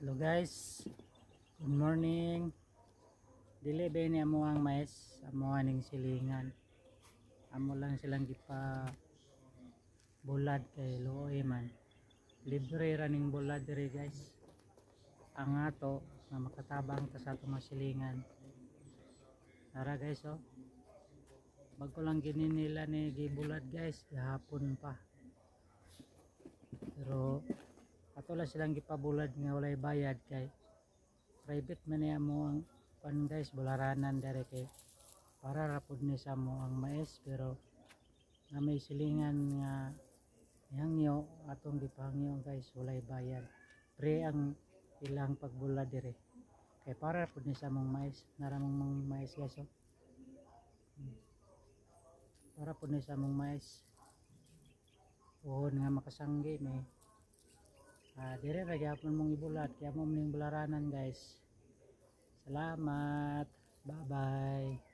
Hello guys, good morning. Dili ba ni amo ang mais, amo aning silingan. Amo lang silang gipa bulad kay luoy man. Libre raning bulad diri guys. Ang ato nga makatabang ta sa atong mga silingan. Tara guys oh. Bago lang gini nila ni gibulad guys, gahapon pa. Pero ato lang silang gipabulad nga walay bayad kay private man niya mo ang pan guys, bularanan dere kay para rapod ni sa mo ang mais, pero nga may silingan nga ihangyo atong gipahangyo guys, walay bayad, pre ang ilang pagbulad dire kay para rapod ni sa mong mais, naramong mais guys oh. Para po ni sa mong mais uhon nga makasanggi may dire ra gyapon mong ibulad kaya mo ning bularanan guys. Salamat, bye bye.